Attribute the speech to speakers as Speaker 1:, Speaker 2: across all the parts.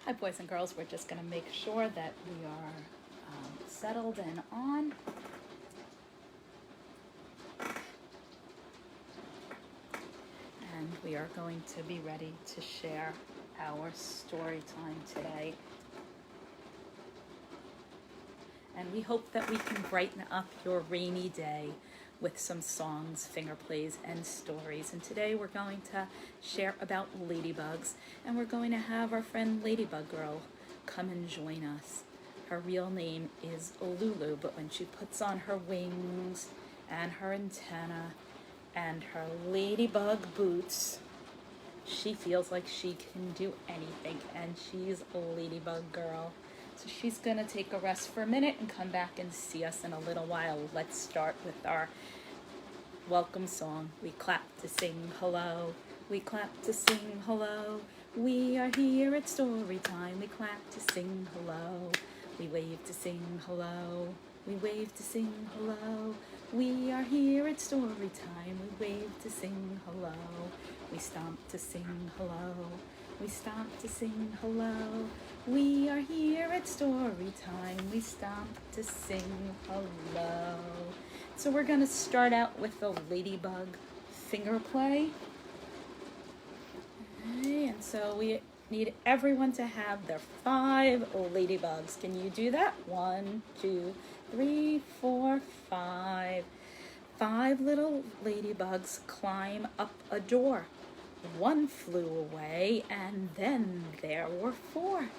Speaker 1: Hi, boys and girls. We're just going to make sure that we are settled and on. And we are going to be ready to share our story time today. And we hope that we can brighten up your rainy day with some songs, finger plays, and stories. And today we're going to share about ladybugs, and we're going to have our friend Ladybug Girl come and join us. Her real name is Lulu, but when she puts on her wings and her antenna and her ladybug boots, she feels like she can do anything, and she's a Ladybug Girl. So she's gonna take a rest for a minute and come back and see us in a little while. Let's start with our welcome song. We clap to sing hello. We clap to sing hello. We are here at story time. We clap to sing hello. We wave to sing hello. We wave to sing hello. We are here at story time. We wave to sing hello. We stomp to sing hello. We stomp to sing hello. We are here at story time. We stomp to sing hello. So we're going to start out with the ladybug finger play. Okay, and so we need everyone to have their 5 ladybugs. Can you do that? 1, 2, 3, 4, 5. 5 little ladybugs climb up a door. 1 flew away, and then there were 4.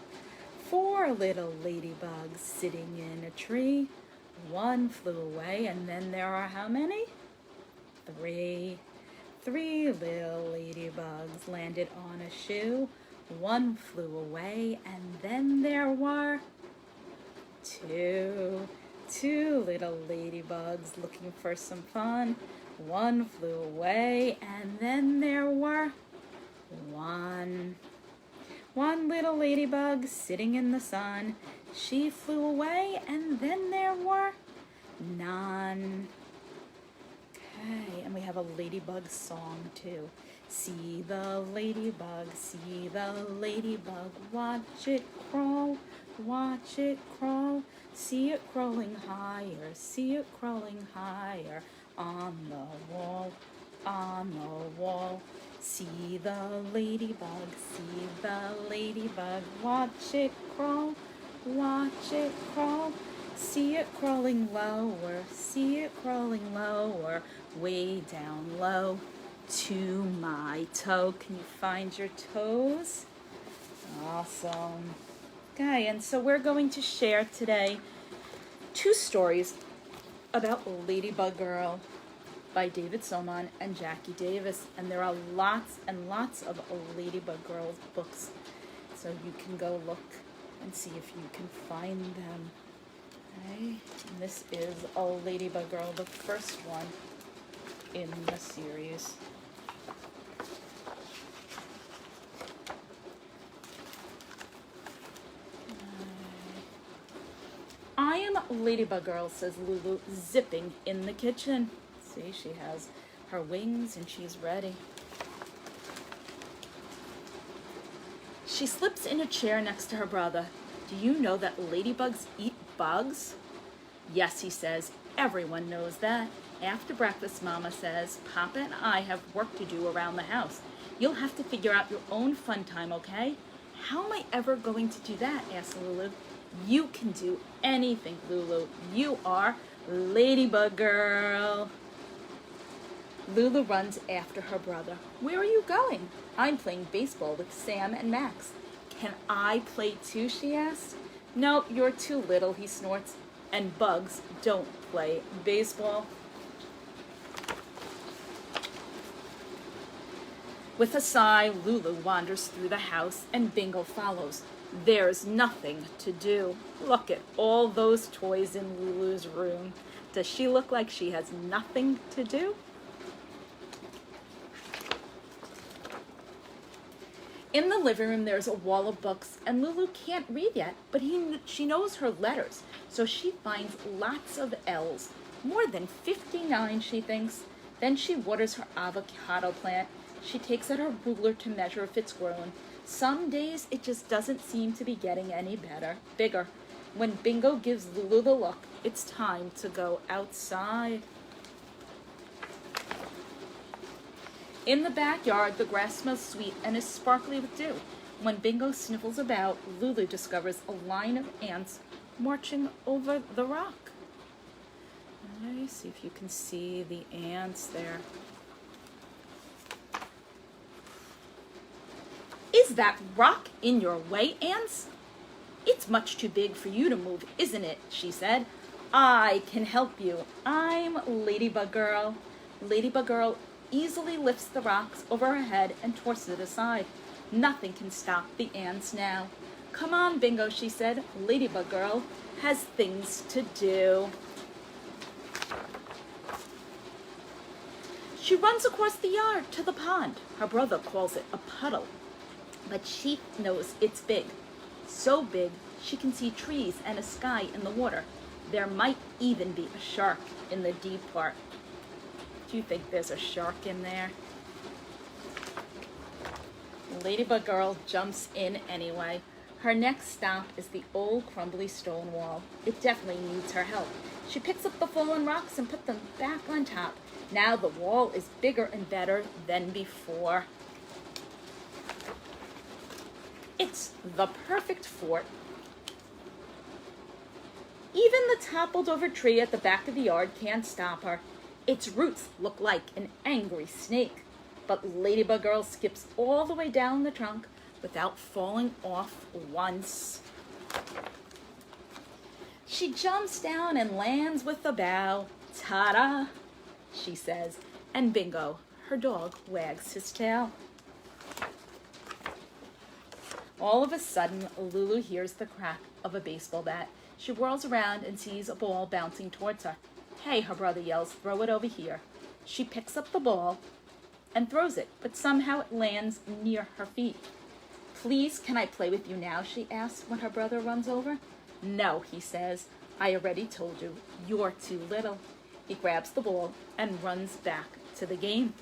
Speaker 1: 4 little ladybugs sitting in a tree. 1 flew away, and then there are how many? 3. 3 little ladybugs landed on a shoe. 1 flew away, and then there were 2. 2 little ladybugs looking for some fun. 1 flew away, and then there were 1. 1 little ladybug sitting in the sun. She flew away, and then there were none. Okay, and we have a ladybug song too. See the ladybug, watch it crawl, watch it crawl. See it crawling higher, see it crawling higher. On the wall, on the wall. See the ladybug, watch it crawl, watch it crawl. See it crawling lower, see it crawling lower, way down low to my toe. Can you find your toes? Awesome. Okay, and so we're going to share today 2 stories about Ladybug Girl by David Somon and Jackie Davis. And there are lots and lots of Ladybug Girl books, so you can go look and see if you can find them. Okay, and this is a Ladybug Girl, the first one in the series. I am Ladybug Girl, says Lulu, zipping in the kitchen. See, she has her wings and she's ready. She slips in a chair next to her brother. Do you know that ladybugs eat bugs? Yes, he says. Everyone knows that. After breakfast, Mama says, Papa and I have work to do around the house. You'll have to figure out your own fun time, okay? How am I ever going to do that? Asked Lulu. You can do anything, Lulu. You are Ladybug Girl. Lulu runs after her brother. Where are you going? I'm playing baseball with Sam and Max. Can I play too? She asked. No, you're too little, he snorts. And bugs don't play baseball. With a sigh, Lulu wanders through the house and Bingo follows. There's nothing to do. Look at all those toys in Lulu's room. Does she look like she has nothing to do? In the living room, there's a wall of books, and Lulu can't read yet, but she knows her letters, so she finds lots of L's. More than 59, she thinks. Then she waters her avocado plant. She takes out her ruler to measure if it's grown. Some days it just doesn't seem to be getting any bigger. When Bingo gives Lulu the look, it's time to go outside. In the backyard, the grass smells sweet and is sparkly with dew. When Bingo sniffles about, Lulu discovers a line of ants marching over the rock. Let me see if you can see the ants there. Is that rock in your way, ants? It's much too big for you to move, isn't it? She said. I can help you. I'm Ladybug Girl. Ladybug Girl easily lifts the rocks over her head and tosses it aside. Nothing can stop the ants now. Come on, Bingo, she said. Ladybug Girl has things to do. She runs across the yard to the pond. Her brother calls it a puddle, but she knows it's big. So big, she can see trees and a sky in the water. There might even be a shark in the deep part. Do you think there's a shark in there? Ladybug Girl jumps in anyway. Her next stop is the old crumbly stone wall. It definitely needs her help. She picks up the fallen rocks and puts them back on top. Now the wall is bigger and better than before. It's the perfect fort. Even the toppled over tree at the back of the yard can't stop her. Its roots look like an angry snake. But Ladybug Girl skips all the way down the trunk without falling off once. She jumps down and lands with a bow. Ta-da, she says, and Bingo, her dog, wags his tail. All of a sudden, Lulu hears the crack of a baseball bat. She whirls around and sees a ball bouncing towards her. Hey, her brother yells, throw it over here. She picks up the ball and throws it, but somehow it lands near her feet. Please, can I play with you now? She asks when her brother runs over. No, he says. I already told you. You're too little. He grabs the ball and runs back to the game.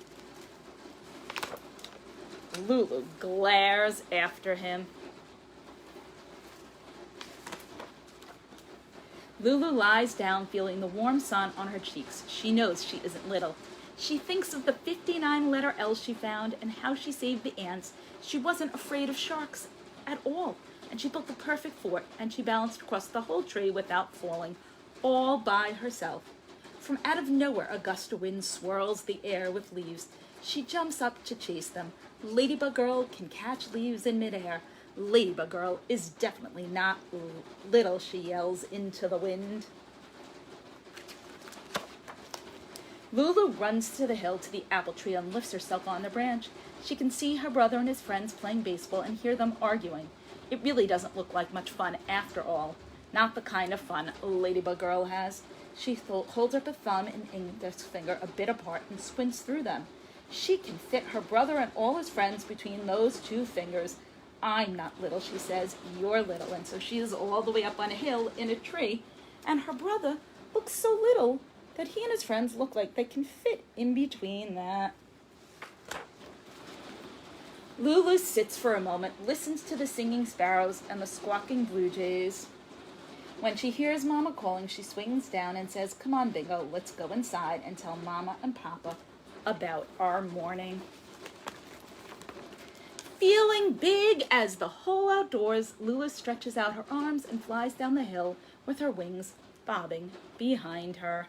Speaker 1: Lulu glares after him. Lulu lies down, feeling the warm sun on her cheeks. She knows she isn't little. She thinks of the 59-letter L she found and how she saved the ants. She wasn't afraid of sharks at all. And she built the perfect fort, and she balanced across the whole tree without falling, all by herself. From out of nowhere, a gust of wind swirls the air with leaves. She jumps up to chase them. Ladybug Girl can catch leaves in midair. Ladybug Girl is definitely not little, she yells into the wind. Lulu runs to the hill to the apple tree and lifts herself on the branch. She can see her brother and his friends playing baseball and hear them arguing. It really doesn't look like much fun after all. Not the kind of fun Ladybug Girl has. She holds up a thumb and index finger a bit apart and squints through them. She can fit her brother and all his friends between those two fingers. I'm not little, she says. You're little. And so she is all the way up on a hill in a tree. And her brother looks so little that he and his friends look like they can fit in between that. Lulu sits for a moment, listens to the singing sparrows and the squawking blue jays. When she hears Mama calling, she swings down and says, come on, Bingo, let's go inside and tell Mama and Papa about our morning. Feeling big as the whole outdoors, Lulu stretches out her arms and flies down the hill with her wings bobbing behind her.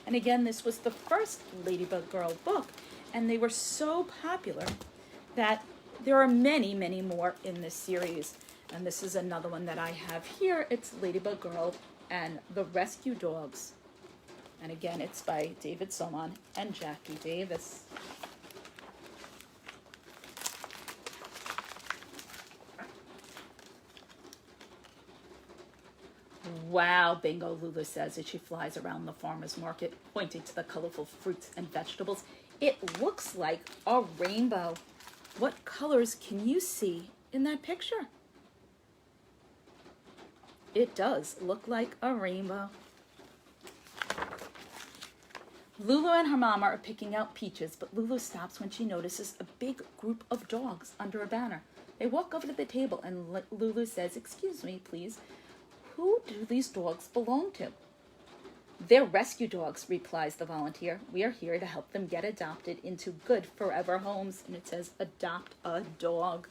Speaker 1: And again, this was the first Ladybug Girl book, and they were so popular that there are many, many more in this series. And this is another one that I have here. It's Ladybug Girl and the Rescue Dogs. And again, it's by David Somon and Jackie Davis. Wow, Bingo, Lulu says as she flies around the farmer's market, pointing to the colorful fruits and vegetables. It looks like a rainbow. What colors can you see in that picture? It does look like a rainbow. Lulu and her mama are picking out peaches, but Lulu stops when she notices a big group of dogs under a banner. They walk over to the table and Lulu says, "Excuse me, please, who do these dogs belong to?" "They're rescue dogs," replies the volunteer. "We are here to help them get adopted into good forever homes." And it says, "Adopt a dog."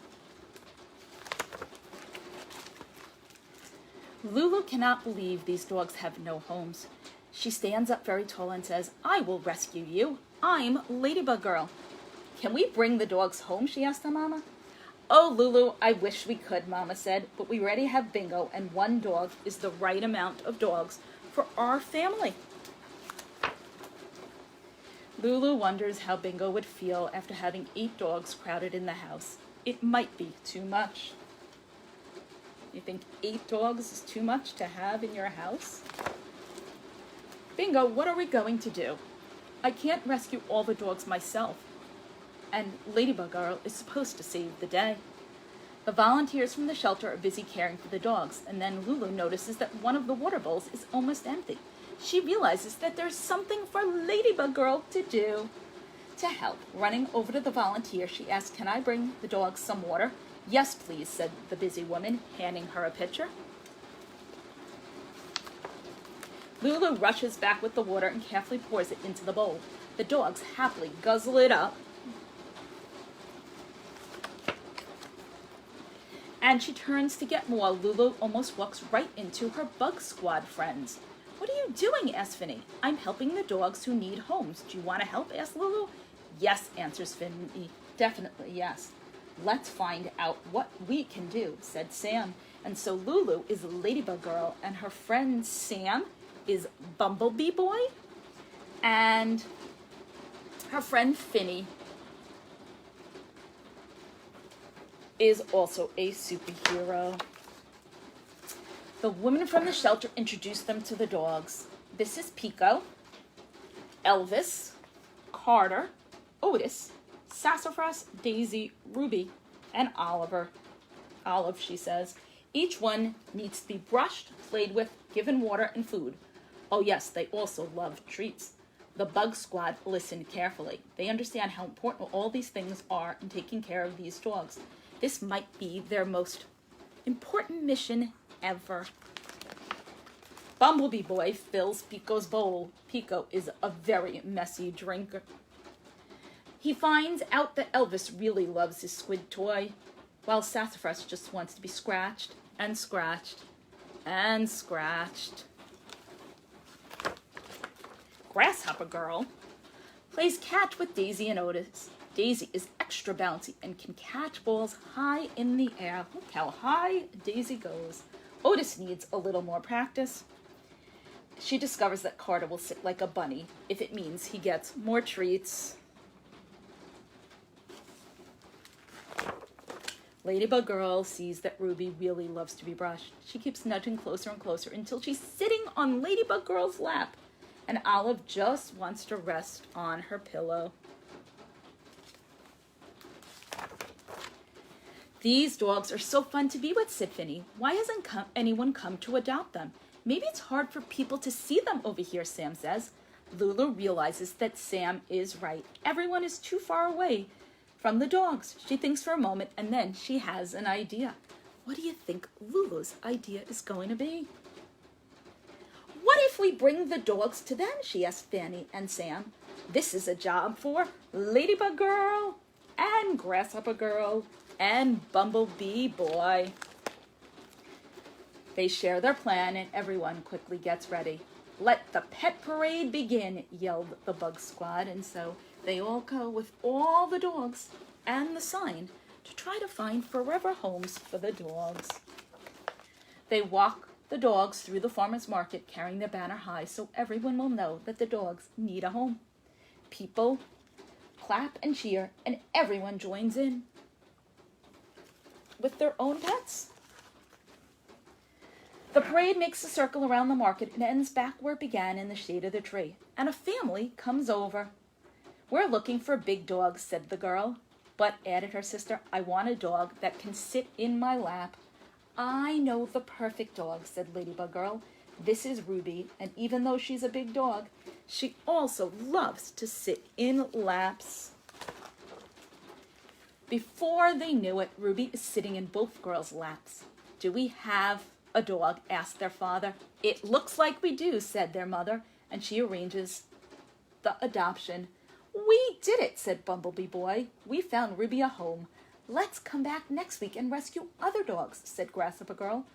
Speaker 1: Lulu cannot believe these dogs have no homes. She stands up very tall and says, "I will rescue you. I'm Ladybug Girl." "Can we bring the dogs home?" she asked her mama. "Oh, Lulu, I wish we could," Mama said, "but we already have Bingo, and one dog is the right amount of dogs for our family." Lulu wonders how Bingo would feel after having 8 dogs crowded in the house. It might be too much. You think 8 dogs is too much to have in your house? "Bingo, what are we going to do? I can't rescue all the dogs myself, and Ladybug Girl is supposed to save the day." The volunteers from the shelter are busy caring for the dogs, and then Lulu notices that one of the water bowls is almost empty. She realizes that there's something for Ladybug Girl to do. To help, running over to the volunteer, she asks, "Can I bring the dogs some water?" "Yes, please," said the busy woman, handing her a pitcher. Lulu rushes back with the water and carefully pours it into the bowl. The dogs happily guzzle it up. And she turns to get more. Lulu almost walks right into her Bug Squad friends. "What are you doing?" asks Finny. "I'm helping the dogs who need homes. Do you want to help?" asks Lulu. "Yes," answers Finny. "Definitely, yes." "Let's find out what we can do," said Sam. And so Lulu is Ladybug Girl, and her friend Sam is Bumblebee Boy, and her friend Finny is also a superhero. The woman from the shelter introduced them to the dogs. This is Pico, Elvis, Carter, Otis, Sassafras, Daisy, Ruby, and Olive, she says. Each one needs to be brushed, played with, given water and food. Oh yes, they also love treats. The Bug Squad listened carefully. They understand how important all these things are in taking care of these dogs. This might be their most important mission ever. Bumblebee Boy fills Pico's bowl. Pico is a very messy drinker. He finds out that Elvis really loves his squid toy, while Sassafras just wants to be scratched and scratched and scratched. Grasshopper Girl plays catch with Daisy and Otis. Daisy is extra bouncy and can catch balls high in the air. Look how high Daisy goes. Otis needs a little more practice. She discovers that Carter will sit like a bunny if it means he gets more treats. Ladybug Girl sees that Ruby really loves to be brushed. She keeps nudging closer and closer until she's sitting on Ladybug Girl's lap, and Olive just wants to rest on her pillow. "These dogs are so fun to be with," said Finny. "Why hasn't anyone come to adopt them? Maybe it's hard for people to see them over here," Sam says. Lulu realizes that Sam is right. Everyone is too far away from the dogs. She thinks for a moment, and then she has an idea. What do you think Lulu's idea is going to be? "What if we bring the dogs to them?" she asked Fanny and Sam. "This is a job for Ladybug Girl and Grasshopper Girl and Bumblebee Boy." They share their plan, and everyone quickly gets ready. "Let the pet parade begin," yelled the Bug Squad, and so they all go with all the dogs and the sign to try to find forever homes for the dogs. They walk the dogs through the farmer's market carrying their banner high so everyone will know that the dogs need a home. People clap and cheer, and everyone joins in with their own pets. The parade makes a circle around the market and ends back where it began in the shade of the tree, and a family comes over. "We're looking for big dogs," said the girl. "But," added her sister, "I want a dog that can sit in my lap." "I know the perfect dog," said Ladybug Girl. This is Ruby, and even though she's a big dog, she also loves to sit in laps. Before they knew it, Ruby is sitting in both girls' laps. Do we have a dog? Asked their father. It looks like we do, said their mother, and she arranges the adoption. We did it, said Bumblebee Boy. We found Ruby a home. Let's come back next week and rescue other dogs, said Grasshopper Girl.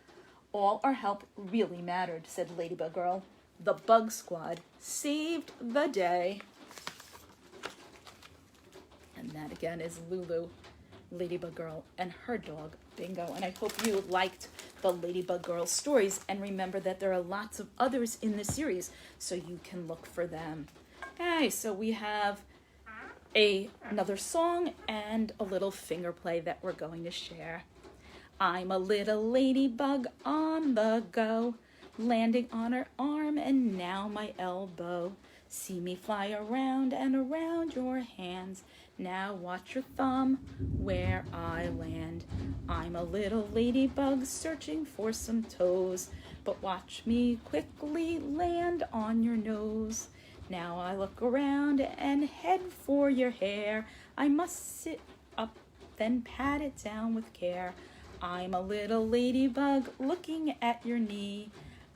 Speaker 1: All our help really mattered, said Ladybug Girl. The Bug Squad saved the day. And that again is Lulu, Ladybug Girl, and her dog, Bingo. And I hope you liked the Ladybug Girl stories, and remember that there are lots of others in the series, so you can look for them. Okay, so we have another song and a little finger play that we're going to share. I'm a little ladybug on the go, landing on her arm and now my elbow. See me fly around and around your hands. Now watch your thumb where I land. I'm a little ladybug searching for some toes, but watch me quickly land on your nose. Now I look around and head for your hair. I must sit up, then pat it down with care. I'm a little ladybug looking at your knee.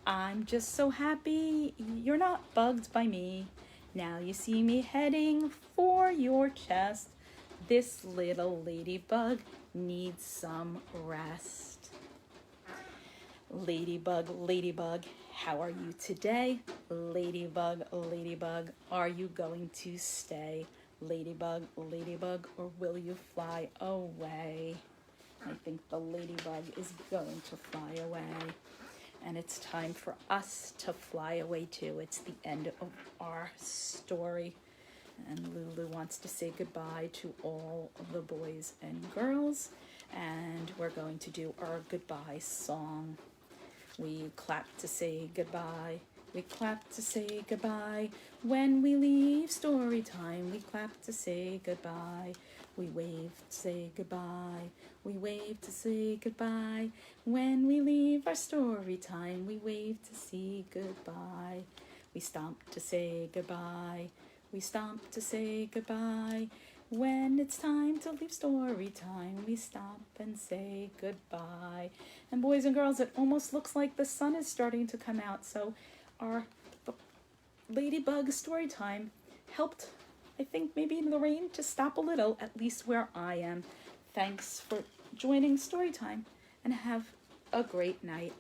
Speaker 1: I'm just so happy you're not bugged by me. Now you see me heading for your chest. This little ladybug needs some rest. Ladybug, ladybug, how are you today? Ladybug, ladybug, are you going to stay? Ladybug, ladybug, or will you fly away? I think the ladybug is going to fly away. And it's time for us to fly away too. It's the end of our story. And Lulu wants to say goodbye to all of the boys and girls. And we're going to do our goodbye song. We clap to say goodbye. We clap to say goodbye. When we leave story time, we clap to say goodbye. We wave to say goodbye. We wave to say goodbye. When we leave our story time, we wave to say goodbye. We stomp to say goodbye. We stomp to say goodbye. When it's time to leave story time, we stomp and say goodbye. And boys and girls, it almost looks like the sun is starting to come out, so our ladybug story time helped, I think, maybe the rain to stop a little, at least where I am. Thanks for joining Storytime, and have a great night.